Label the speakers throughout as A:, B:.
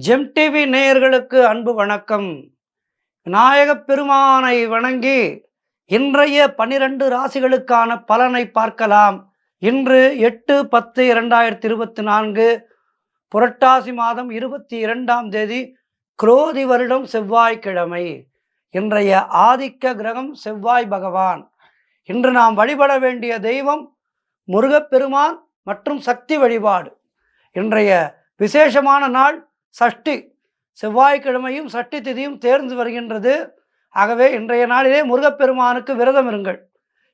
A: GeM TV நேயர்களுக்கு அன்பு வணக்கம். விநாயகப் பெருமானை வணங்கி இன்றைய 12 ராசிகளுக்கான பலனை பார்க்கலாம். இன்று 8/10/2024 புரட்டாசி மாதம் 22ஆம் தேதி குரோதி வருடம் செவ்வாய்க்கிழமை. இன்றைய ஆதிக்க கிரகம் செவ்வாய் பகவான். இன்று நாம் வழிபட வேண்டிய தெய்வம் முருகப்பெருமான் மற்றும் சக்தி வழிபாடு. இன்றைய விசேஷமான நாள் சஷ்டி. செவ்வாய்க்கிழமையும் சஷ்டி திதியும் தேர்ந்து வருகின்றது. ஆகவே இன்றைய நாளிலே முருகப்பெருமானுக்கு விரதம் இருங்கள்.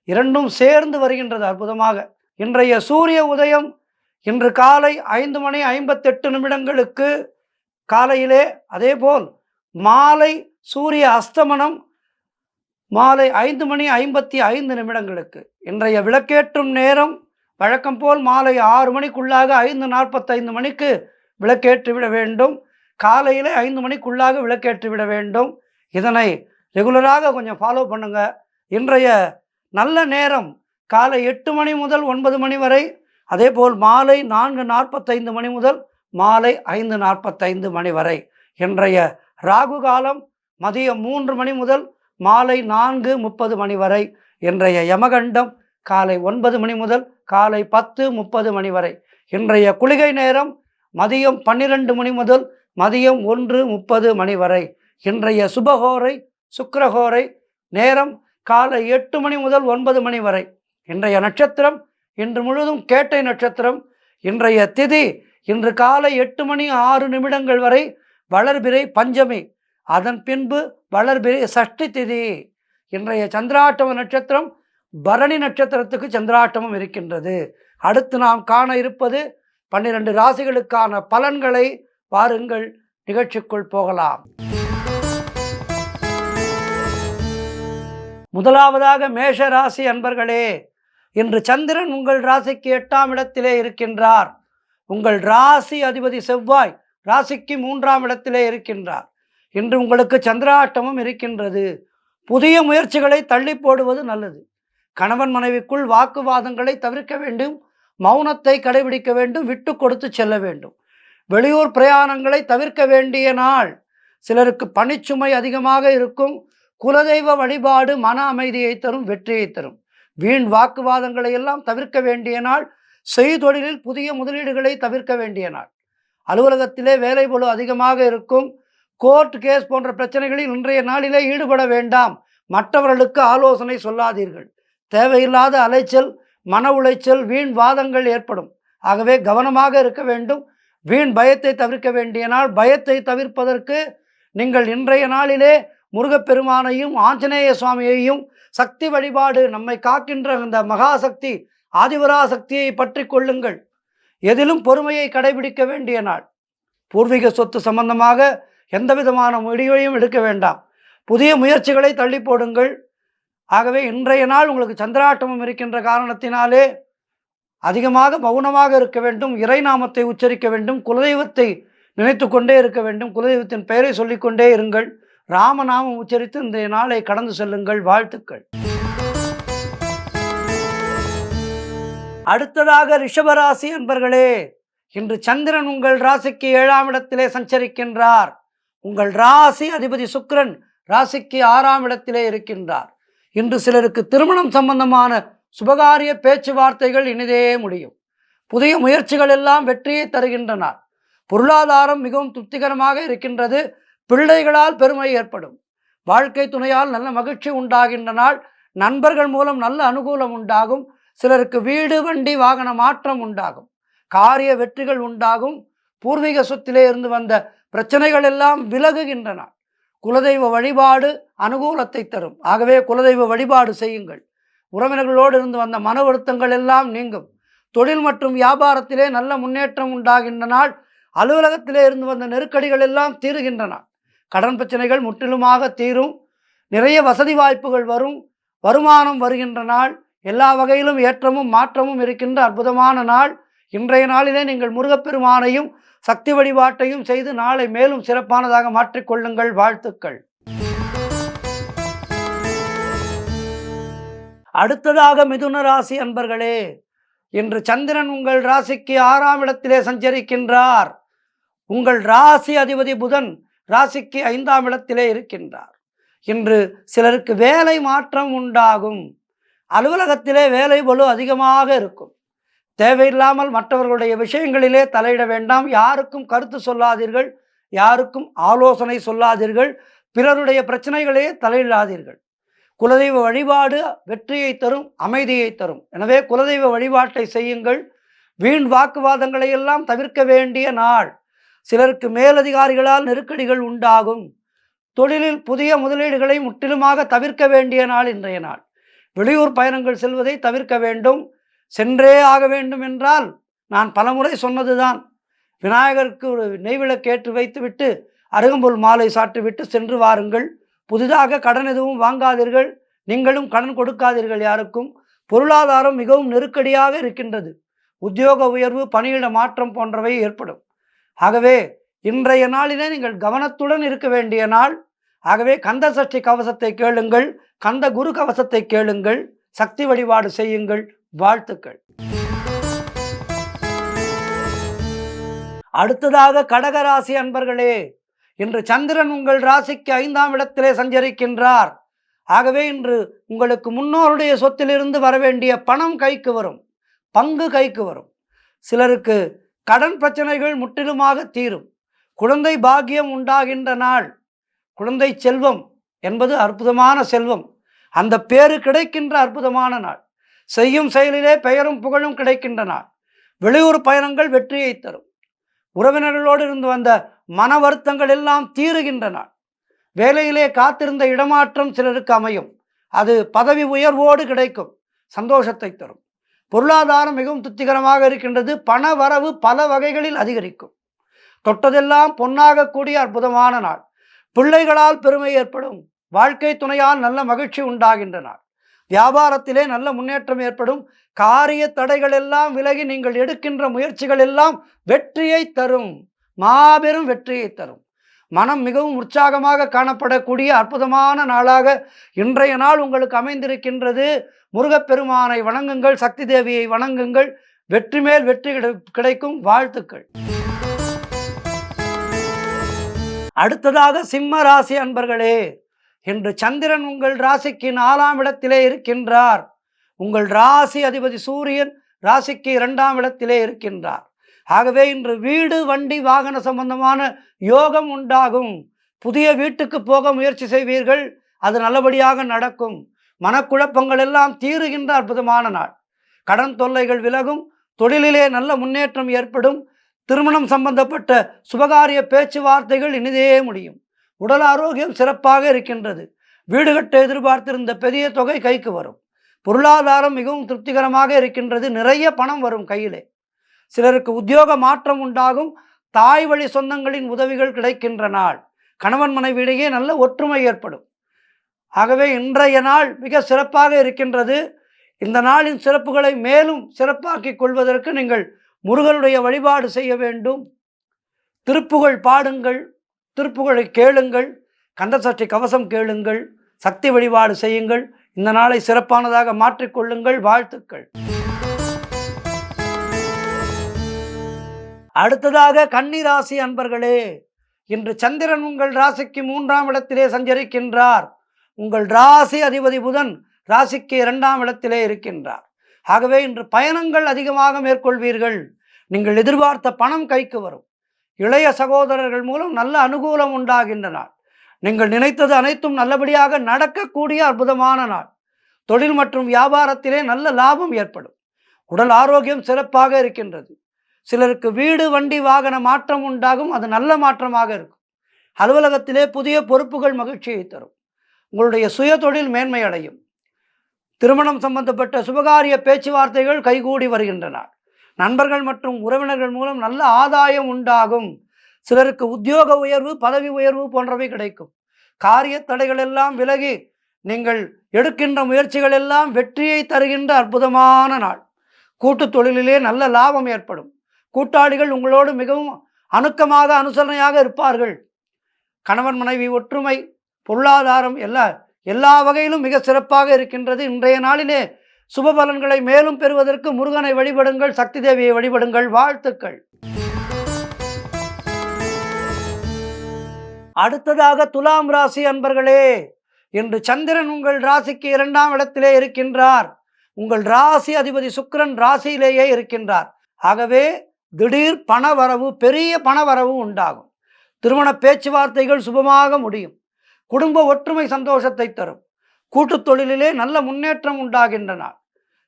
A: இரண்டும் சேர்ந்து வருகின்றது அற்புதமாக. இன்றைய சூரிய உதயம் இன்று காலை 5:58 காலையிலே, அதேபோல் மாலை சூரிய அஸ்தமனம் மாலை 5:55 இன்றைய விளக்கேற்றும் நேரம் வழக்கம் போல் மாலை 6 மணிக்குள்ளாக 5:45 விளக்கேற்றிவிட வேண்டும். காலையில் 5 மணிக்குள்ளாக விளக்கேற்றிவிட வேண்டும். இதனை ரெகுலராக கொஞ்சம் ஃபாலோ பண்ணுங்க. இன்றைய நல்ல நேரம் காலை 8 மணி முதல் 9 மணி வரை, அதேபோல் மாலை 4:45 முதல் மாலை 5:45 வரை. இன்றைய ராகு காலம் மதியம் 3 மணி முதல் மாலை 4:30 வரை. இன்றைய யமகண்டம் காலை 9 மணி முதல் காலை 10:30 வரை. இன்றைய குளிகை நேரம் மதியம் 12 மணி முதல் மதியம் 1:30 வரை. இன்றைய சுபகோரை சுக்கிரகோரை நேரம் காலை 8 மணி முதல் 9 மணி வரை. இன்றைய நட்சத்திரம் இன்று முழுவதும் கேட்டை நட்சத்திரம். இன்றைய திதி இன்று காலை 8:06 வரை வளர்பிறை பஞ்சமி, அதன் பின்பு வளர்பிறை சஷ்டி திதி. இன்றைய சந்திராட்டம நட்சத்திரம் பரணி நட்சத்திரத்துக்கு சந்திராட்டமம் இருக்கின்றது. அடுத்து நாம் காண இருப்பது 12 ராசிகளுக்கான பலன்களை. பாருங்கள், நிகழ்ச்சிக்குள் போகலாம். முதலாவதாக மேஷ ராசி அன்பர்களே, இன்று சந்திரன் உங்கள் ராசிக்கு 8ஆம் இடத்திலே இருக்கின்றார். உங்கள் ராசி அதிபதி செவ்வாய் ராசிக்கு 3ஆம் இடத்திலே இருக்கின்றார். இன்று உங்களுக்கு சந்திராட்டமும் இருக்கின்றது. புதிய முயற்சிகளை தள்ளி போடுவது நல்லது. கணவன் மனைவிக்குள் வாக்குவாதங்களை தவிர்க்க வேண்டும். மௌனத்தை கடைபிடிக்க வேண்டும். விட்டு கொடுத்து செல்ல வேண்டும். வெளியூர் பிரயாணங்களை தவிர்க்க வேண்டிய நாள். சிலருக்கு பணிச்சுமை அதிகமாக இருக்கும். குலதெய்வ வழிபாடு மன அமைதியை தரும், வெற்றியை தரும். வீண் வாக்குவாதங்களை எல்லாம் தவிர்க்க வேண்டிய நாள். செய்தொழிலில் புதிய முதலீடுகளை தவிர்க்க வேண்டிய நாள். அலுவலகத்திலே வேலைபளு அதிகமாக இருக்கும். கோர்ட் கேஸ் போன்ற பிரச்சனைகளில் இன்றைய நாளிலே ஈடுபட வேண்டாம். மற்றவர்களுக்கு ஆலோசனை சொல்லாதீர்கள். தேவையில்லாத அலைச்சல், மன உளைச்சல், வீண் வாதங்கள் ஏற்படும். ஆகவே கவனமாக இருக்க வேண்டும். வீண் பயத்தை தவிர்க்க வேண்டிய நாள். பயத்தை தவிர்ப்பதற்கு நீங்கள் இன்றைய நாளிலே முருகப்பெருமானையும் ஆஞ்சநேய சுவாமியையும் சக்தி வழிபாடு, நம்மை காக்கின்ற அந்த மகாசக்தி ஆதிவராசக்தியை பற்றி கொள்ளுங்கள். எதிலும் பொறுமையை கடைபிடிக்க வேண்டிய நாள். பூர்வீக சொத்து சம்பந்தமாக எந்த விதமான முடிவையும் எடுக்க வேண்டாம். புதிய முயற்சிகளை தள்ளி போடுங்கள். ஆகவே இன்றைய நாள் உங்களுக்கு சந்திராட்டமம் இருக்கின்ற காரணத்தினாலே அதிகமாக மௌனமாக இருக்க வேண்டும். இறைநாமத்தை உச்சரிக்க வேண்டும். குலதெய்வத்தை நினைத்து கொண்டே இருக்க வேண்டும். குலதெய்வத்தின் பெயரை சொல்லிக்கொண்டே இருங்கள். ராமநாமம் உச்சரித்து இன்றைய நாளை கடந்து செல்லுங்கள். வாழ்த்துக்கள். அடுத்ததாக ரிஷபராசி அன்பர்களே, இன்று சந்திரன் உங்கள் ராசிக்கு 7ஆம் இடத்திலே சஞ்சரிக்கின்றார். உங்கள் ராசி அதிபதி சுக்கிரன் ராசிக்கு 6ஆம் இடத்திலே இருக்கின்றார். இன்று சிலருக்கு திருமணம் சம்பந்தமான சுபகாரிய பேச்சுவார்த்தைகள் இனிதே முடியும். புதிய முயற்சிகள் எல்லாம் வெற்றியை தருகின்றன. பொருளாதாரம் மிகவும் திருப்திகரமாக இருக்கின்றது. பிள்ளைகளால் பெருமை ஏற்படும். வாழ்க்கை துணையால் நல்ல மகிழ்ச்சி உண்டாகின்ற நாள். நண்பர்கள் மூலம் நல்ல அனுகூலம் உண்டாகும். சிலருக்கு வீடு, வண்டி, வாகன மாற்றம் உண்டாகும். காரிய வெற்றிகள் உண்டாகும். பூர்வீக சொத்திலே இருந்து வந்த பிரச்சனைகள் எல்லாம் விலகுகின்றன. குலதெய்வ வழிபாடு அனுகூலத்தை தரும். ஆகவே குலதெய்வ வழிபாடு செய்யுங்கள். உறவினர்களோடு இருந்து வந்த மன வருத்தங்கள் எல்லாம் நீங்கும். தொழில் மற்றும் வியாபாரத்திலே நல்ல முன்னேற்றம் உண்டாகின்ற நாள். அலுவலகத்திலே இருந்து வந்த நெருக்கடிகள் எல்லாம் தீருகின்றன. கடன் பிரச்சனைகள் முற்றிலுமாக தீரும். நிறைய வசதி வாய்ப்புகள் வரும். வருமானம் வருகின்ற நாள். எல்லா வகையிலும் ஏற்றமும் மாற்றமும் இருக்கின்ற அற்புதமான நாள். இன்றைய நாளிலே நீங்கள் முருகப்பெருமானையும் சக்தி வழிபாட்டையும் செய்து நாளை மேலும் சிறப்பானதாக மாற்றிக்கொள்ளுங்கள். வாழ்த்துக்கள். அடுத்ததாக மிதுன ராசி அன்பர்களே, இன்று சந்திரன் உங்கள் ராசிக்கு 6ஆம் இடத்திலே சஞ்சரிக்கின்றார். உங்கள் ராசி அதிபதி புதன் ராசிக்கு 5ஆம் இடத்திலே இருக்கின்றார். இன்று சிலருக்கு வேலை மாற்றம் உண்டாகும். அலுவலகத்திலே வேலை பளு அதிகமாக இருக்கும். தேவையில்லாமல் மற்றவர்களுடைய விஷயங்களிலே தலையிட வேண்டாம். யாருக்கும் கருத்து சொல்லாதீர்கள், யாருக்கும் ஆலோசனை சொல்லாதீர்கள், பிறருடைய பிரச்சனைகளே தலையிடாதீர்கள். குலதெய்வ வழிபாடு வெற்றியை தரும், அமைதியை தரும். எனவே குலதெய்வ வழிபாட்டை செய்யுங்கள். வீண் வாக்குவாதங்களை எல்லாம் தவிர்க்க வேண்டிய நாள். சிலருக்கு மேலதிகாரிகளால் நெருக்கடிகள் உண்டாகும். தொழிலில் புதிய முதலீடுகளை முற்றிலுமாக தவிர்க்க வேண்டிய நாள் இன்றைய நாள். வெளியூர் பயணங்கள் செல்வதை தவிர்க்க வேண்டும். சென்றே ஆக வேண்டும் என்றால் நான் பலமுறை சொன்னதுதான், விநாயகருக்கு ஒரு நெய்விளக்கு ஏற்றி வைத்துவிட்டு அருகம்புல் மாலை சாட்டிவிட்டு சென்று வாருங்கள். புதிதாக கடன் எதுவும் வாங்காதீர்கள், நீங்களும் கடன் கொடுக்காதீர்கள் யாருக்கும். பொருளாதாரம் மிகவும் நெருக்கடியாக இருக்கின்றது. உத்தியோக உயர்வு, பணியிட மாற்றம் போன்றவை ஏற்படும். ஆகவே இன்றைய நாளிலே நீங்கள் கவனத்துடன் இருக்க வேண்டிய நாள். ஆகவே கந்த சஷ்டி கவசத்தை கேளுங்கள், கந்த குரு கவசத்தை கேளுங்கள், சக்தி வழிபாடு செய்யுங்கள். வாழ்த்துக்கள். அடுத்ததாக கடகராசி அன்பர்களே, இன்று சந்திரன் உங்கள் ராசிக்கு 5ஆம் இடத்திலே சஞ்சரிக்கின்றார். ஆகவே இன்று உங்களுக்கு முன்னோருடைய சொத்திலிருந்து வரவேண்டிய பணம் கைக்கு வரும், பங்கு கைக்கு வரும். சிலருக்கு கடன் பிரச்சனைகள் முற்றிலுமாக தீரும். குழந்தை பாக்கியம் உண்டாகின்ற நாள். குழந்தை செல்வம் என்பது அற்புதமான செல்வம், அந்த பேரு கிடைக்கின்ற அற்புதமான நாள். செய்யும் செயலிலே பெயரும் புகழும் கிடைக்கின்ற நாள். வெளியூர் பயணங்கள் வெற்றியை தரும். உறவினர்களோடு இருந்து வந்த மன வருத்தங்கள் எல்லாம் தீருகின்ற நாள். வேலையிலே காத்திருந்த இடமாற்றம் சிலருக்கு அமையும். அது பதவி உயர்வோடு கிடைக்கும், சந்தோஷத்தை தரும். பொருளாதாரம் மிகவும் திருப்திகரமாக இருக்கின்றது. பண வரவு பல வகைகளில் அதிகரிக்கும். தொட்டதெல்லாம் பொன்னாகக்கூடிய அற்புதமான நாள். பிள்ளைகளால் பெருமை ஏற்படும். வாழ்க்கை துணையால் நல்ல மகிழ்ச்சி உண்டாகின்ற நாள். வியாபாரத்திலே நல்ல முன்னேற்றம் ஏற்படும். காரிய தடைகள் எல்லாம் விலகி நீங்கள் எடுக்கின்ற முயற்சிகள் எல்லாம் வெற்றியை தரும், மாபெரும் வெற்றியை தரும். மனம் மிகவும் உற்சாகமாக காணப்படக்கூடிய அற்புதமான நாளாக இன்றைய நாள் உங்களுக்கு அமைந்திருக்கின்றது. முருகப்பெருமானை வணங்குங்கள், சக்தி தேவியை வணங்குங்கள். வெற்றி மேல் வெற்றி கிடைக்கும். வாழ்த்துக்கள். அடுத்ததாக சிம்ம ராசி அன்பர்களே, இன்று சந்திரன் உங்கள் ராசிக்கு 4ஆம் இடத்திலே இருக்கின்றார். உங்கள் ராசி அதிபதி சூரியன் ராசிக்கு 2ஆம் இடத்திலே இருக்கின்றார். ஆகவே இன்று வீடு, வண்டி, வாகன சம்பந்தமான யோகம் உண்டாகும். புதிய வீட்டுக்கு போக முயற்சி செய்வீர்கள், அது நல்லபடியாக நடக்கும். மனக்குழப்பங்கள் எல்லாம் தீருகின்ற அற்புதமான நாள். கடன் தொல்லைகள் விலகும். தொழிலிலே நல்ல முன்னேற்றம் ஏற்படும். திருமணம் சம்பந்தப்பட்ட சுபகாரிய பேச்சுவார்த்தைகள் இனிதே முடியும். உடல் ஆரோக்கியம் சிறப்பாக இருக்கின்றது. வீடு கட்ட எதிர்பார்த்திருந்த பெரிய தொகை கைக்கு வரும். பொருளாதாரம் மிகவும் திருப்திகரமாக இருக்கின்றது. நிறைய பணம் வரும் கையிலே. சிலருக்கு உத்தியோக மாற்றம் உண்டாகும். தாய் வழி சொந்தங்களின் உதவிகள் கிடைக்கின்ற நாள். கணவன் மனைவியிடையே நல்ல ஒற்றுமை ஏற்படும். ஆகவே இன்றைய நாள் மிக சிறப்பாக இருக்கின்றது. இந்த நாளின் சிறப்புகளை மேலும் சிறப்பாக்கிக் கொள்வதற்கு நீங்கள் முருகனுடைய வழிபாடு செய்ய வேண்டும். திருப்புகழ் பாடுங்கள், திருப்புகழை கேளுங்கள், கந்தசஷ்டி கவசம் கேளுங்கள், சக்தி வழிபாடு செய்யுங்கள். இந்த நாளை சிறப்பானதாக மாற்றிக்கொள்ளுங்கள். வாழ்த்துக்கள். அடுத்ததாக கன்னிராசி அன்பர்களே, இன்று சந்திரன் உங்கள் ராசிக்கு 3ஆம் இடத்திலே சஞ்சரிக்கின்றார். உங்கள் ராசி அதிபதி புதன் ராசிக்கு 2ஆம் இடத்திலே இருக்கின்றார். ஆகவே இன்று பயணங்கள் அதிகமாக மேற்கொள்வீர்கள். நீங்கள் எதிர்பார்த்த பணம் கைக்கு வரும். இளைய சகோதரர்கள் மூலம் நல்ல அனுகூலம் உண்டாகின்ற நாள். நீங்கள் நினைத்தது அனைத்தும் நல்லபடியாக நடக்கக்கூடிய அற்புதமான நாள். தொழில் மற்றும் வியாபாரத்திலே நல்ல லாபம் ஏற்படும். உடல் ஆரோக்கியம் சிறப்பாக இருக்கின்றது. சிலருக்கு வீடு, வண்டி, வாகன மாற்றம் உண்டாகும். அது நல்ல மாற்றமாக இருக்கும். அலுவலகத்திலே புதிய பொறுப்புகள் மகிழ்ச்சியை தரும். உங்களுடைய சுய தொழில் மேன்மை அடையும். திருமணம் சம்பந்தப்பட்ட சுபகாரிய பேச்சுவார்த்தைகள் கைகூடி வருகின்றன. நண்பர்கள் மற்றும் உறவினர்கள் மூலம் நல்ல ஆதாயம் உண்டாகும். சிலருக்கு உத்தியோக உயர்வு, பதவி உயர்வு போன்றவை கிடைக்கும். காரிய தடைகள் எல்லாம் விலகி நீங்கள் எடுக்கின்ற முயற்சிகள் எல்லாம் வெற்றியை தருகின்ற அற்புதமான நாள். கூட்டு தொழிலிலே நல்ல லாபம் ஏற்படும். கூட்டாளிகள் உங்களோடு மிகவும் அணுக்கமாக அனுசரணையாக இருப்பார்கள். கணவன் மனைவி ஒற்றுமை, பொருளாதாரம் எல்லா வகையிலும் மிக சிறப்பாக இருக்கின்றது. இன்றைய நாளிலே சுப பலன்களை மேலும் பெறுவதற்கு முருகனை வழிபடுங்கள், சக்தி தேவியை வழிபடுங்கள். வாழ்த்துக்கள். அடுத்ததாக துலாம் ராசி அன்பர்களே, இன்று சந்திரன் உங்கள் ராசிக்கு 2ஆம் இடத்திலே இருக்கின்றார். உங்கள் ராசி அதிபதி சுக்கிரன் ராசியிலேயே இருக்கின்றார். ஆகவே திடீர் பணவரவு, பெரிய பணவரவு உண்டாகும். திருமண பேச்சுவார்த்தைகள் சுபமாக முடியும். குடும்ப ஒற்றுமை சந்தோஷத்தை தரும். கூட்டுத் தொழிலிலே நல்ல முன்னேற்றம் உண்டாகின்ற நாள்.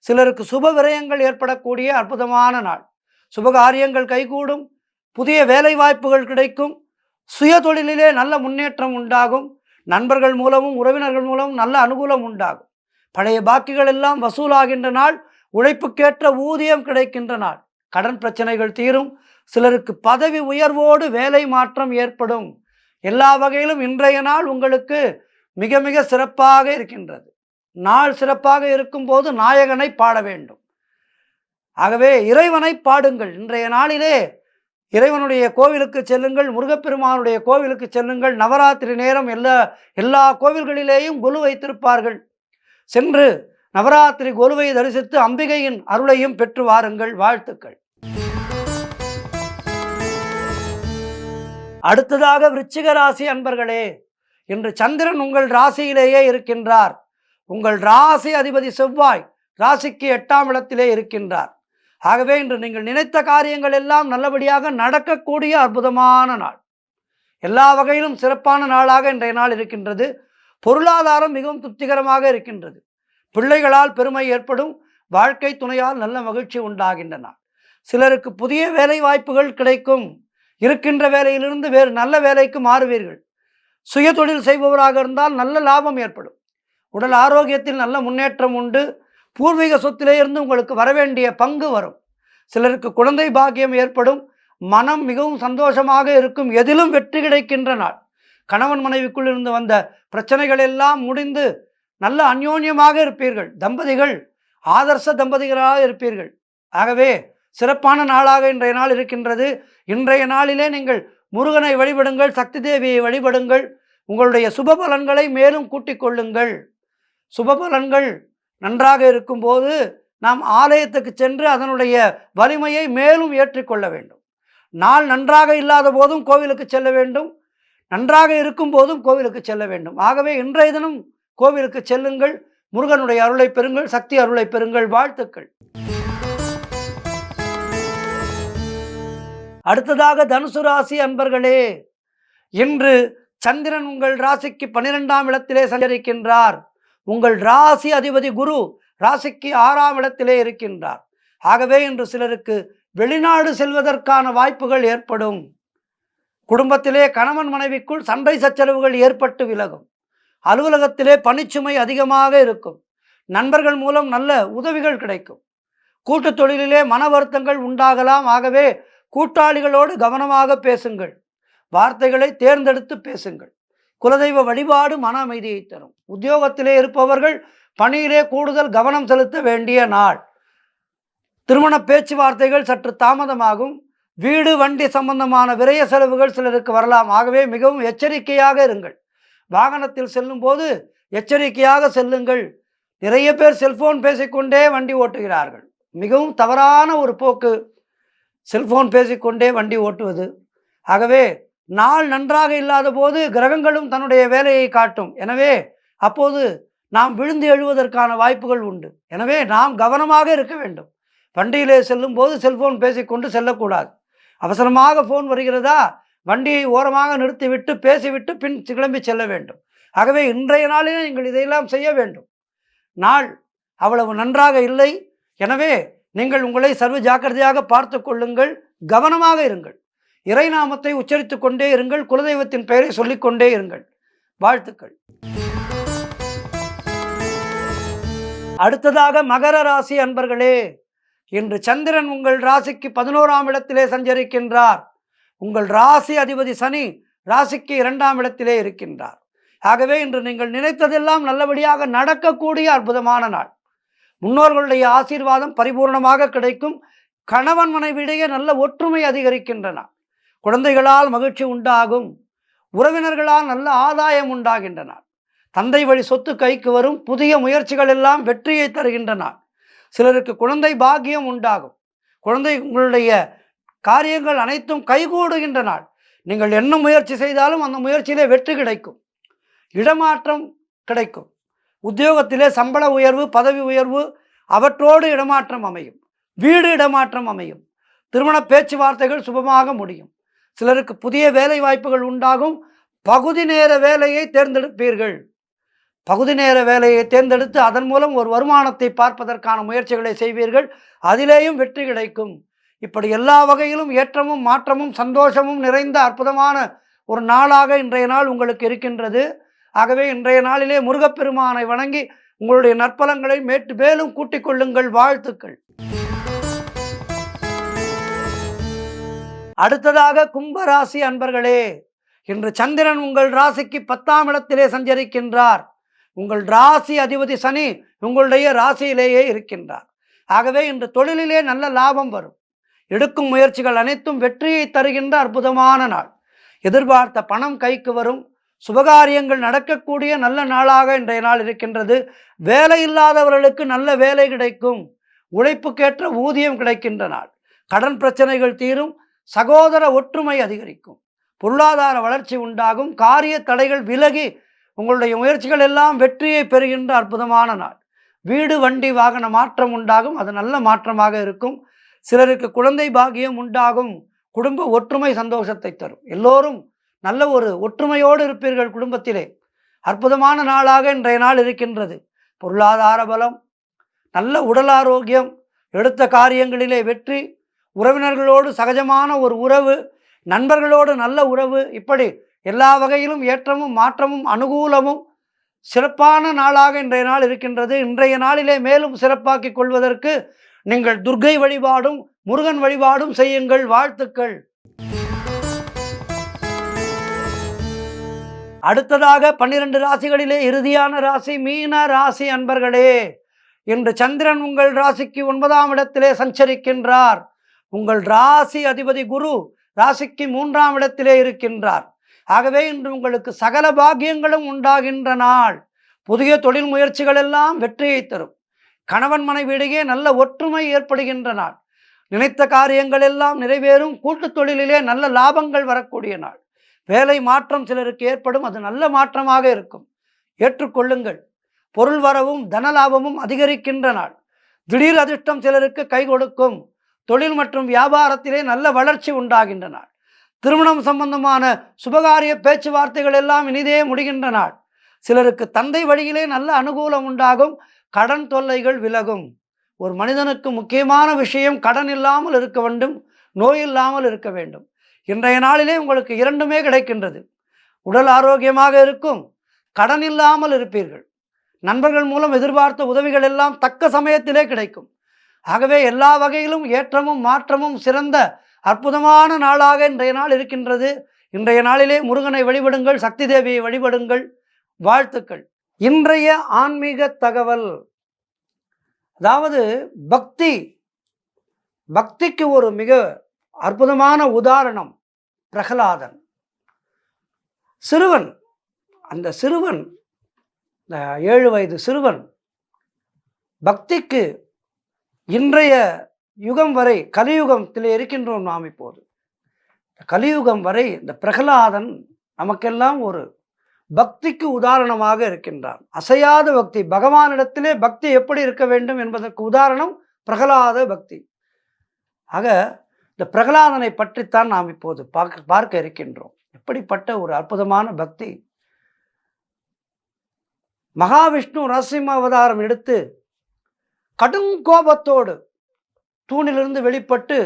A: சிலருக்கு சுப விரயங்கள் ஏற்படக்கூடிய அற்புதமான நாள். சுபகாரியங்கள் கைகூடும். புதிய வேலை வாய்ப்புகள் கிடைக்கும். சுய தொழிலிலே நல்ல முன்னேற்றம் உண்டாகும். நண்பர்கள் மூலமும் உறவினர்கள் மூலமும் நல்ல அனுகூலம் உண்டாகும். பழைய பாக்கிகள் எல்லாம் வசூலாகின்ற நாள். உழைப்புக்கேற்ற ஊதியம் கிடைக்கின்ற நாள். கடன் பிரச்சனைகள் தீரும். சிலருக்கு பதவி உயர்வோடு வேலை மாற்றம் ஏற்படும். எல்லா வகையிலும் இன்றைய நாள் உங்களுக்கு மிக மிக சிறப்பாக இருக்கின்றது. நாள் சிறப்பாக இருக்கும்போது நாயகனை பாட வேண்டும். ஆகவே இறைவனை பாடுங்கள். இன்றைய நாளிலே இறைவனுடைய கோவிலுக்கு செல்லுங்கள். முருகப்பெருமானுடைய கோவிலுக்கு செல்லுங்கள். நவராத்திரி நேரம் எல்லா கோவில்களிலேயும் கொலு வைத்திருப்பார்கள். சென்று நவராத்திரி கொலுவை தரிசித்து அம்பிகையின் அருளையும் பெற்று வாருங்கள். வாழ்த்துக்கள். அடுத்ததாக விருச்சிக ராசி அன்பர்களே, இன்று சந்திரன் உங்கள் ராசியிலேயே இருக்கின்றார். உங்கள் ராசி அதிபதி செவ்வாய் ராசிக்கு 8ஆம் இடத்திலே இருக்கின்றார். ஆகவே இன்று நீங்கள் நினைத்த காரியங்கள் எல்லாம் நல்லபடியாக நடக்கக்கூடிய அற்புதமான நாள். எல்லா வகையிலும் சிறப்பான நாளாக இன்றைய நாள் இருக்கின்றது. பொருளாதாரம் மிகவும் திருப்திகரமாக இருக்கின்றது. பிள்ளைகளால் பெருமை ஏற்படும். வாழ்க்கை துணையால் நல்ல மகிழ்ச்சி உண்டாகின்ற நாள். சிலருக்கு புதிய வேலை வாய்ப்புகள் கிடைக்கும். இருக்கின்ற வேலையிலிருந்து வேறு நல்ல வேலைக்கு மாறுவீர்கள். சுய தொழில் செய்பவராக இருந்தால் நல்ல லாபம் ஏற்படும். உடல் ஆரோக்கியத்தில் நல்ல முன்னேற்றம் உண்டு. பூர்வீக சொத்திலே இருந்து உங்களுக்கு வரவேண்டிய பங்கு வரும். சிலருக்கு குழந்தை பாக்கியம் ஏற்படும். மனம் மிகவும் சந்தோஷமாக இருக்கும். எதிலும் வெற்றி கிடைக்கின்ற நாள். கணவன் மனைவிக்குள் இருந்து வந்த பிரச்சனைகள் எல்லாம் முடிந்து நல்ல அந்யோன்யமாக இருப்பீர்கள். தம்பதிகள் ஆதர்ச தம்பதிகளாக இருப்பீர்கள். ஆகவே சிறப்பான நாளாக இன்றைய நாள் இருக்கின்றது. இன்றைய நாளிலே நீங்கள் முருகனை வழிபடுங்கள். சக்தி தேவியை வழிபடுங்கள். உங்களுடைய சுப பலன்களை மேலும் கூட்டிக் கொள்ளுங்கள். சுப பலன்கள் நன்றாக இருக்கும்போது நாம் ஆலயத்துக்கு சென்று அதனுடைய வலிமையை மேலும் ஏற்றிக்கொள்ள வேண்டும். நாள் நன்றாக இல்லாத போதும் கோவிலுக்கு செல்ல வேண்டும். நன்றாக இருக்கும் போதும் கோவிலுக்கு செல்ல வேண்டும். ஆகவே இன்றைய தினம் கோவிலுக்கு செல்லுங்கள். முருகனுடைய அருளை பெறுங்கள். சக்தி அருளை பெறுங்கள். வாழ்த்துக்கள். அடுத்ததாக தனுசு ராசி அன்பர்களே, இன்று சந்திரன் உங்கள் ராசிக்கு 12ஆம் இடத்திலே சஞ்சரிக்கின்றார். உங்கள் ராசி அதிபதி குரு ராசிக்கு 6ஆம் இடத்திலே இருக்கின்றார். ஆகவே இன்று சிலருக்கு வெளிநாடு செல்வதற்கான வாய்ப்புகள் ஏற்படும். குடும்பத்திலே கணவன் மனைவிக்குள் சண்டை சச்சரவுகள் ஏற்பட்டு விலகும். அலுவலகத்திலே பணிச்சுமை அதிகமாக இருக்கும். நண்பர்கள் மூலம் நல்ல உதவிகள் கிடைக்கும். கூட்டு தொழிலிலே மன வருத்தங்கள் உண்டாகலாம். ஆகவே கூட்டாளிகளோடு கவனமாக பேசுங்கள். வார்த்தைகளை தேர்ந்தெடுத்து பேசுங்கள். குலதெய்வ வழிபாடு மன அமைதியை தரும். உத்தியோகத்திலே இருப்பவர்கள் பணியிலே கூடுதல் கவனம் செலுத்த வேண்டிய நாள். திருமண பேச்சுவார்த்தைகள் சற்று தாமதமாகும். வீடு வண்டி சம்பந்தமான விரய செலவுகள் சிலருக்கு வரலாம். ஆகவே மிகவும் எச்சரிக்கையாக இருங்கள். வாகனத்தில் செல்லும் போது எச்சரிக்கையாக செல்லுங்கள். நிறைய பேர் செல்போன் பேசிக்கொண்டே வண்டி ஓட்டுகிறார்கள். மிகவும் தவறான ஒரு போக்கு செல்போன் பேசிக்கொண்டே வண்டி ஓட்டுவது. ஆகவே நாள் நன்றாக இல்லாத போது கிரகங்களும் தன்னுடைய வேலையை காட்டும். எனவே அப்போது நாம் விழுந்து எழுவதற்கான வாய்ப்புகள் உண்டு. எனவே நாம் கவனமாக இருக்க வேண்டும். வண்டியிலே செல்லும் போது செல்போன் பேசிக்கொண்டு செல்லக்கூடாது. அவசரமாக ஃபோன் வருகிறதா, வண்டியை ஓரமாக நிறுத்திவிட்டு பேசிவிட்டு பின் கிளம்பி செல்ல வேண்டும். ஆகவே இன்றைய நாளிலே நீங்கள் இதையெல்லாம் செய்ய வேண்டும். நாள் அவ்வளவு நன்றாக இல்லை. எனவே நீங்கள் உங்களை சர்வ ஜாக்கிரதையாக பார்த்து கொள்ளுங்கள். கவனமாக இருங்கள். இறைநாமத்தை உச்சரித்து கொண்டே இருங்கள். குலதெய்வத்தின் பெயரை சொல்லிக்கொண்டே இருங்கள். வாழ்த்துக்கள். அடுத்ததாக மகர ராசி அன்பர்களே, இன்று சந்திரன் உங்கள் ராசிக்கு 11ஆம் இடத்திலே சஞ்சரிக்கின்றார். உங்கள் ராசி அதிபதி சனி ராசிக்கு 2ஆம் இடத்திலே இருக்கின்றார். ஆகவே இன்று நீங்கள் நினைத்ததெல்லாம் நல்லபடியாக நடக்கக்கூடிய அற்புதமான நாள். முன்னோர்களுடைய ஆசீர்வாதம் பரிபூர்ணமாக கிடைக்கும். கணவன் மனைவியிடையே நல்ல ஒற்றுமை அதிகரிக்கின்றன. குழந்தைகளால் மகிழ்ச்சி உண்டாகும். உறவினர்களால் நல்ல ஆதாயம் உண்டாகின்றன. தந்தை வழி சொத்து கைக்கு வரும். புதிய முயற்சிகள் எல்லாம் வெற்றியை தருகின்றன. சிலருக்கு குழந்தை பாக்கியம் உண்டாகும். குழந்தைகளுடைய காரியங்கள் அனைத்தும் கைகூடுகின்ற நாள். நீங்கள் என்ன முயற்சி செய்தாலும் அந்த முயற்சியிலே வெற்றி கிடைக்கும். இடமாற்றம் கிடைக்கும். உத்தியோகத்திலே சம்பள உயர்வு, பதவி உயர்வு, அவற்றோடு இடமாற்றம் அமையும். வீடு இடமாற்றம் அமையும். திருமண பேச்சுவார்த்தைகள் சுபமாக முடியும். சிலருக்கு புதிய வேலை வாய்ப்புகள் உண்டாகும். பகுதி நேர வேலையை தேர்ந்தெடுப்பீர்கள். பகுதி நேர வேலையை தேர்ந்தெடுத்து அதன் மூலம் ஒரு வருமானத்தை பார்ப்பதற்கான முயற்சிகளை செய்வீர்கள். அதிலேயும் வெற்றி கிடைக்கும். இப்படி எல்லா வகையிலும் ஏற்றமும் மாற்றமும் சந்தோஷமும் நிறைந்த அற்புதமான ஒரு நாளாக இன்றைய நாள் உங்களுக்கு இருக்கின்றது. ஆகவே இன்றைய நாளிலே முருகப்பெருமானை வணங்கி உங்களுடைய நற்பலங்களை மேலும் கூட்டிக் கொள்ளுங்கள். வாழ்த்துக்கள். அடுத்ததாக கும்பராசி அன்பர்களே, இன்று சந்திரன் உங்கள் ராசிக்கு 10ஆம் இடத்திலே சஞ்சரிக்கின்றார். உங்கள் ராசி அதிபதி சனி உங்களுடைய ராசியிலேயே இருக்கின்றார். ஆகவே இன்று தொழிலிலே நல்ல லாபம் வரும். எடுக்கும் முயற்சிகள் அனைத்தும் வெற்றியை தருகின்ற அற்புதமான நாள். எதிர்பார்த்த பணம் கைக்கு வரும். சுபகாரியங்கள் நடக்கக்கூடிய நல்ல நாளாக இன்றைய நாள் இருக்கின்றது. வேலை இல்லாதவர்களுக்கு நல்ல வேலை கிடைக்கும். உழைப்புக்கேற்ற ஊதியம் கிடைக்கின்ற நாள். கடன் பிரச்சனைகள் தீரும். சகோதர ஒற்றுமை அதிகரிக்கும். பொருளாதார வளர்ச்சி உண்டாகும். காரிய தடைகள் விலகி உங்களுடைய முயற்சிகள் எல்லாம் வெற்றியை பெறுகின்ற அற்புதமான நாள். வீடு வண்டி வாகன மாற்றம் உண்டாகும். அது நல்ல மாற்றமாக இருக்கும். சிலருக்கு குழந்தை பாக்கியம் உண்டாகும். குடும்ப ஒற்றுமை சந்தோஷத்தை தரும். எல்லோரும் நல்ல ஒரு ஒற்றுமையோடு இருப்பீர்கள். குடும்பத்திலே அற்புதமான நாளாக இன்றைய நாள் இருக்கின்றது. பொருளாதார பலம், நல்ல உடல் ஆரோக்கியம், எடுத்த காரியங்களிலே வெற்றி, உறவினர்களோடு சகஜமான ஒரு உறவு, நண்பர்களோடு நல்ல உறவு, இப்படி எல்லா வகையிலும் ஏற்றமும் மாற்றமும் அனுகூலமும் சிறப்பான நாளாக இன்றைய நாள் இருக்கின்றது. இன்றைய நாளிலே மேலும் சிறப்பாக்கிக் கொள்வதற்கு நீங்கள் துர்க்கை வழிபாடும் முருகன் வழிபாடும் செய்யுங்கள். வாழ்த்துக்கள். அடுத்ததாக 12 ராசிகளிலே இறுதியான ராசி மீன ராசி அன்பர்களே, இன்று சந்திரன் உங்கள் ராசிக்கு 9ஆம் இடத்திலே சஞ்சரிக்கின்றார். உங்கள் ராசி அதிபதி குரு ராசிக்கு 3ஆம் இடத்திலே இருக்கின்றார். ஆகவே இன்று உங்களுக்கு சகல பாக்கியங்களும் உண்டாகின்ற நாள். புதிய தொழில் முயற்சிகள் எல்லாம் வெற்றியை தரும். கணவன் மனைவியிடையே நல்ல ஒற்றுமை ஏற்படுகின்ற நாள். நினைத்த காரியங்கள் எல்லாம் நிறைவேறும். கூட்டுத் தொழிலிலே நல்ல லாபங்கள் வரக்கூடிய நாள். வேலை மாற்றம் சிலருக்கு ஏற்படும். அது நல்ல மாற்றமாக இருக்கும். ஏற்றுக்கொள்ளுங்கள். பொருள் வரவும் தன லாபமும் அதிகரிக்கின்ற நாள். திடீர் அதிர்ஷ்டம் சிலருக்கு கை கொடுக்கும். தொழில் மற்றும் வியாபாரத்திலே நல்ல வளர்ச்சி உண்டாகின்ற நாள். திருமணம் சம்பந்தமான சுபகாரிய பேச்சுவார்த்தைகள் எல்லாம் இனிதே முடிகின்ற நாள். சிலருக்கு தந்தை வழியிலே நல்ல அனுகூலம் உண்டாகும். கடன் தொல்லைகள் விலகும். ஒரு மனிதனுக்கு முக்கியமான விஷயம் கடன் இல்லாமல் இருக்க வேண்டும், நோய் இல்லாமல் இருக்க வேண்டும். இன்றைய நாளிலே உங்களுக்கு இரண்டுமே கிடைக்கின்றது. உடல் ஆரோக்கியமாக இருக்கும். கடன் இல்லாமல் இருப்பீர்கள். நண்பர்கள் மூலம் எதிர்பார்த்த உதவிகள் எல்லாம் தக்க சமயத்திலே கிடைக்கும். ஆகவே எல்லா வகையிலும் ஏற்றமும் மாற்றமும் சிறந்த அற்புதமான நாளாக இன்றைய நாள் இருக்கின்றது. இன்றைய நாளிலே முருகனை வழிபடுங்கள். சக்தி தேவியை வழிபடுங்கள். வாழ்த்துக்கள். இன்றைய ஆன்மீக தகவல், அதாவது பக்திக்கு ஒரு மிக அற்புதமான உதாரணம் பிரகலாதன். சிறுவன், அந்த சிறுவன் 7 வயது சிறுவன் பக்திக்கு இன்றைய யுகம் வரை, கலியுகத்தில் இருக்கின்றோம் நாம் இப்போது. கலியுகம் வரை இந்த பிரகலாதன் நமக்கெல்லாம் ஒரு பக்திக்கு உதாரணமாக இருக்கின்றான். அசையாத பக்தி, பகவானிடத்திலே பக்தி எப்படி இருக்க வேண்டும் என்பதற்கு உதாரணம் பிரகலாத பக்தி. ஆக இந்த பிரகலாதனை பற்றித்தான் நாம் இப்போது பார்க்க இருக்கின்றோம். எப்படிப்பட்ட ஒரு அற்புதமான பக்தி. மகாவிஷ்ணு நரசிம்ம அவதாரம் எடுத்து கடும் கோபத்தோடு தூணிலிருந்து வெளிப்பட்டு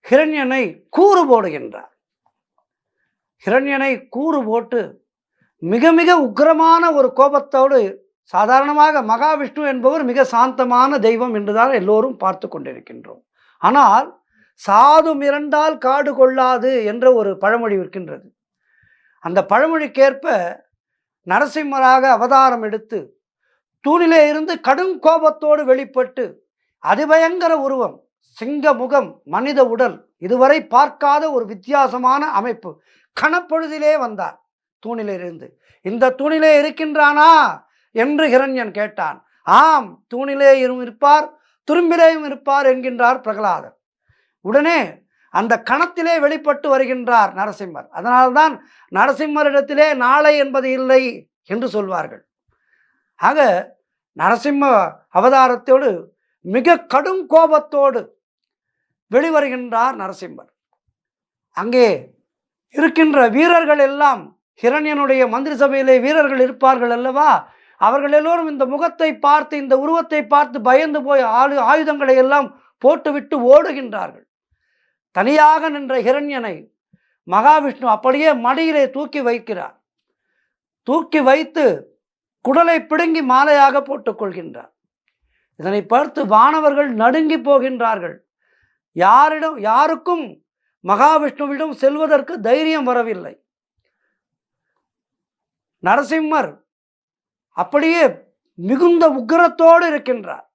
A: ஹிரண்யனை கூறு போடுகின்றார். ஹிரண்யனை கூறு போட்டு மிக மிக உக்கிரமான ஒரு கோபத்தோடு, சாதாரணமாக மகாவிஷ்ணு என்பவர் மிக சாந்தமான தெய்வம் என்றுதான் எல்லோரும் பார்த்து கொண்டிருக்கின்றோம். ஆனால் சாது மிரண்டால் காடு கொள்ளாது என்ற ஒரு பழமொழி இருக்கின்றது. அந்த பழமொழிக்கேற்ப நரசிம்மராக அவதாரம் எடுத்து தூணிலே இருந்து கடும் கோபத்தோடு வெளிப்பட்டு அதிபயங்கர உருவம், சிங்க முகம், மனித உடல், இதுவரை பார்க்காத ஒரு வித்தியாசமான அமைப்பு. கணப்பொழுதிலே வந்தார் தூணிலிருந்து. இந்த தூணிலே இருக்கின்றானா என்று ஹிரண்யன் கேட்டான். ஆம், தூணிலே இருப்பார், துரும்பிலேயும் இருப்பார் என்கின்றார் பிரகலாதர். உடனே அந்த கணத்திலே வெளிப்பட்டு வருகின்றார் நரசிம்மர். அதனால்தான் நரசிம்மரிடத்திலே நாளை என்பது இல்லை என்று சொல்வார்கள். ஆக நரசிம்ம அவதாரத்தோடு மிக கடும் கோபத்தோடு வெளிவருகின்றார் நரசிம்மர். அங்கே இருக்கின்ற வீரர்கள் எல்லாம், ஹிரண்யனுடைய மந்திரி சபையிலே வீரர்கள் இருப்பார்கள் அல்லவா, அவர்கள் எல்லோரும் இந்த முகத்தை பார்த்து, இந்த உருவத்தை பார்த்து பயந்து போய் ஆயுதங்களை எல்லாம் போட்டுவிட்டு ஓடுகின்றார்கள். தனியாக நின்ற ஹிரண்யனை மகாவிஷ்ணு அப்படியே மடியிலே தூக்கி வைக்கிறார். தூக்கி வைத்து குடலை பிடுங்கி மாலையாக போட்டுக்கொள்கின்றார். இதனை பார்த்து வானவர்கள் நடுங்கி போகின்றார்கள். யாருக்கும் மகாவிஷ்ணுவிடம் செல்வதற்கு தைரியம் வரவில்லை. நரசிம்மர் அப்படியே மிகுந்த உக்கிரத்தோடு இருக்கின்றார்.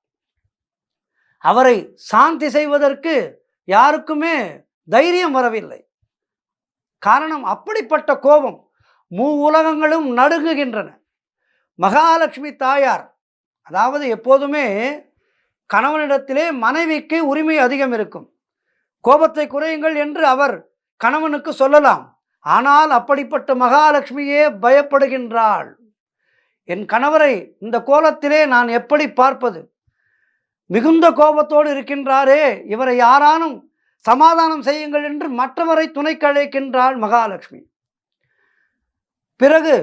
A: அவரை சாந்தி செய்வதற்கு யாருக்குமே தைரியம் வரவில்லை. காரணம், அப்படிப்பட்ட கோபம். உலகங்களும் நடுங்குகின்றன. மகாலட்சுமி தாயார், அதாவது எப்போதுமே கணவனிடத்திலே மனைவிக்கு உரிமை அதிகம் இருக்கும். கோபத்தை குறையுங்கள் என்று அவர் கணவனுக்கு சொல்லலாம். ஆனால் அப்படிப்பட்ட மகாலட்சுமியே பயப்படுகின்றாள். என் கணவரை இந்த கோலத்திலே நான் எப்படி பார்ப்பது? மிகுந்த கோபத்தோடு இருக்கின்றாரே, இவரை யாரானும் சமாதானம் செய்யுங்கள் என்று மற்றவரை துணைக்கு அழைக்கின்றாள் மகாலட்சுமி. பிறகு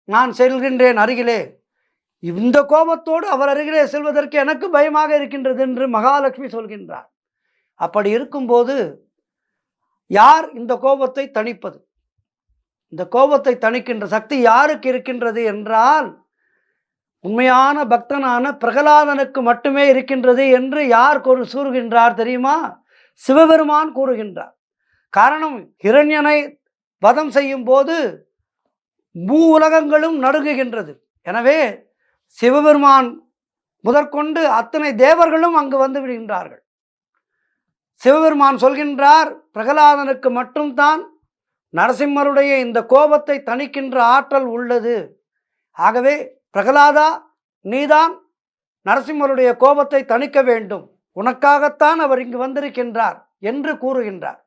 A: நான் செல்கின்றேன் அருகிலே. இந்த கோபத்தோடு அவர் அருகிலே செல்வதற்கு எனக்கு பயமாக இருக்கின்றது என்று மகாலட்சுமி சொல்கின்றார். அப்படி இருக்கும்போது யார் இந்த கோபத்தை தணிப்பது? இந்த கோபத்தை தணிக்கின்ற சக்தி யாருக்கு இருக்கின்றது என்றால், உண்மையான பக்தனான பிரகலாதனுக்கு மட்டுமே இருக்கின்றது என்று யார் கூறுகின்றார் தெரியுமா? சிவபெருமான் கூறுகின்றார். காரணம், ஹிரண்யனை வதம் செய்யும் போது உலகங்களும் நடுங்குகின்றது. எனவே சிவபெருமான் முதற்கொண்டு அத்தனை தேவர்களும் அங்கு வந்து விடுகின்றார்கள். சிவபெருமான் சொல்கின்றார், பிரகலாதனுக்கு மட்டும்தான் நரசிம்மருடைய இந்த கோபத்தை தணிக்கின்ற ஆற்றல் உள்ளது. ஆகவே பிரகலாதா, நீதான் நரசிம்மருடைய கோபத்தை தணிக்க வேண்டும், உனக்காகத்தான் அவர் இங்கு வந்திருக்கின்றார் என்று கூறுகின்றார்.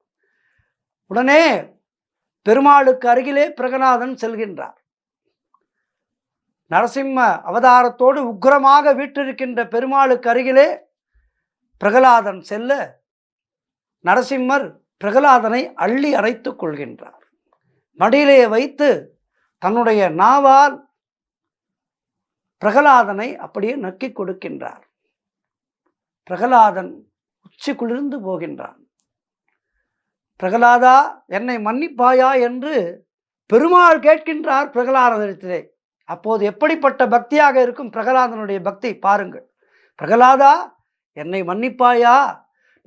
A: உடனே பெருமாளுக்கு அருகிலே பிரகலாதன் செல்கின்றார். நரசிம்ம அவதாரத்தோடு உக்கிரமாக வீற்றிருக்கின்ற பெருமாளுக்கு அருகிலே பிரகலாதன் செல்ல, நரசிம்மர் பிரகலாதனை அள்ளி அணைத்துக் கொள்கின்றார். மடியிலே வைத்து தன்னுடைய நாவால் பிரகலாதனை அப்படியே நக்கி கொடுக்கின்றார். பிரகலாதன் உச்சி குளிர்ந்து போகின்றான். பிரகலாதா, என்னை மன்னிப்பாயா என்று பெருமாள் கேட்கின்றார் பிரகலாதனிடத்திலே. அப்போது எப்படிப்பட்ட பக்தியாக இருக்கும் பிரகலாதனுடைய பக்தி பாருங்கள். பிரகலாதா, என்னை மன்னிப்பாயா?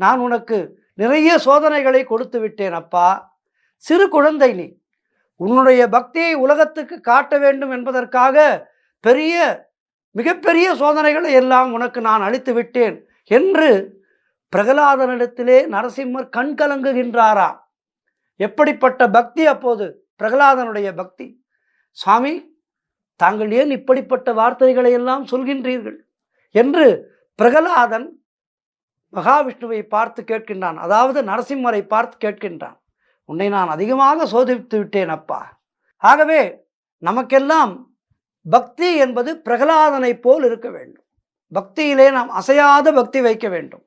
A: நான் உனக்கு நிறைய சோதனைகளை கொடுத்து விட்டேன் அப்பா. சிறு குழந்தை நீ. உன்னுடைய பக்தியை உலகத்துக்கு காட்ட வேண்டும் என்பதற்காக மிகப்பெரிய சோதனைகளை எல்லாம் உனக்கு நான் அளித்து விட்டேன் என்று பிரகலாதனிடத்திலே நரசிம்மர் கண் கலங்குகின்றாரா. எப்படிப்பட்ட பக்தி அப்போது பிரகலாதனுடைய பக்தி! சுவாமி, தாங்கள் ஏன் இப்படிப்பட்ட வார்த்தைகளை எல்லாம் சொல்கின்றீர்கள் என்று பிரகலாதன் மகாவிஷ்ணுவை பார்த்து கேட்கின்றான். அதாவது நரசிம்மரை பார்த்து கேட்கின்றான், உன்னை நான் அதிகமாக சோதித்து விட்டேன் அப்பா. ஆகவே நமக்கெல்லாம் பக்தி என்பது பிரகலாதனை போல் இருக்க வேண்டும். பக்தியிலே நாம் அசையாத பக்தி வைக்க வேண்டும்.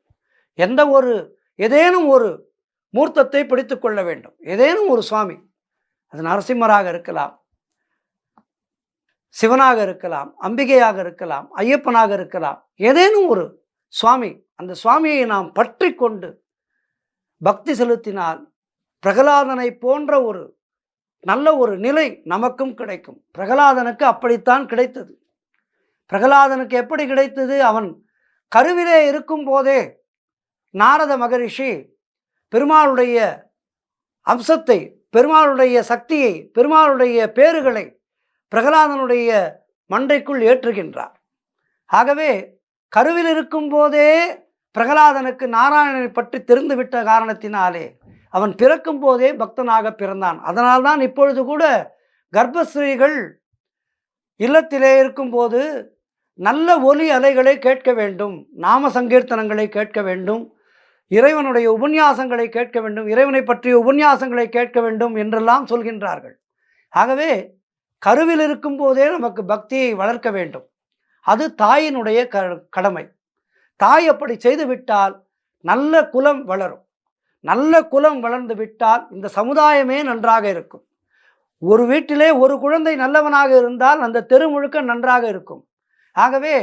A: ஏதேனும் ஒரு மூர்த்தத்தை பிடித்து கொள்ள வேண்டும். ஏதேனும் ஒரு சுவாமி, அது நரசிம்மராக இருக்கலாம், சிவனாக இருக்கலாம், அம்பிகையாக இருக்கலாம், ஐயப்பனாக இருக்கலாம், ஏதேனும் ஒரு சுவாமி, அந்த சுவாமியை நாம் பற்றி கொண்டு பக்தி செலுத்தினால் பிரகலாதனை போன்ற ஒரு நல்ல ஒரு நிலை நமக்கும் கிடைக்கும். பிரகலாதனுக்கு அப்படித்தான் கிடைத்தது. பிரகலாதனுக்கு எப்படி கிடைத்தது? அவன் கருவிலே இருக்கும் போதே நாரத மகரிஷி பெருமாளுடைய அம்சத்தை, பெருமாளுடைய சக்தியை, பெருமாளுடைய பேறுகளை பிரகலாதனுடைய மண்டைக்குள் ஏற்றுகின்றார். ஆகவே கருவில் இருக்கும் போதே பிரகலாதனுக்கு நாராயணனை பற்றி தெரிந்துவிட்ட காரணத்தினாலே அவன் பிறக்கும் போதே பக்தனாக பிறந்தான். அதனால்தான் இப்பொழுது கூட கர்ப்பஸ்ரீகள் இல்லத்திலே இருக்கும்போது நல்ல ஒலி அலைகளை கேட்க வேண்டும், நாம சங்கீர்த்தனங்களை கேட்க வேண்டும், இறைவனுடைய உபன்யாசங்களை கேட்க வேண்டும், இறைவனை பற்றிய உபன்யாசங்களை கேட்க வேண்டும் என்றெல்லாம் சொல்கின்றார்கள். ஆகவே கருவில் இருக்கும் போதே நமக்கு பக்தியை வளர்க்க வேண்டும். அது தாயினுடைய கடமை. தாய் அப்படி செய்துவிட்டால் நல்ல குலம் வளரும். நல்ல குலம் வளர்ந்து விட்டால் இந்த சமுதாயமே நன்றாக இருக்கும். ஒரு வீட்டிலே ஒரு குழந்தை நல்லவனாக இருந்தால் அந்த தெரு முழுக்க நன்றாக இருக்கும். ஆகவே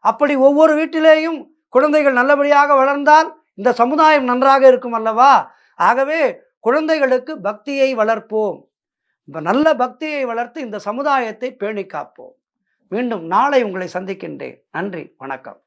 A: அப்படி ஒவ்வொரு வீட்டிலேயும் குழந்தைகள் நல்லபடியாக வளர்ந்தால் இந்த சமுதாயம் நன்றாக இருக்கும் அல்லவா? ஆகவே குழந்தைகளுக்கு பக்தியை வளர்ப்போம். நல்ல பக்தியை வளர்த்து இந்த சமுதாயத்தை பேணி காப்போம். மீண்டும் நாளை உங்களை சந்திக்கின்றேன். நன்றி, வணக்கம்.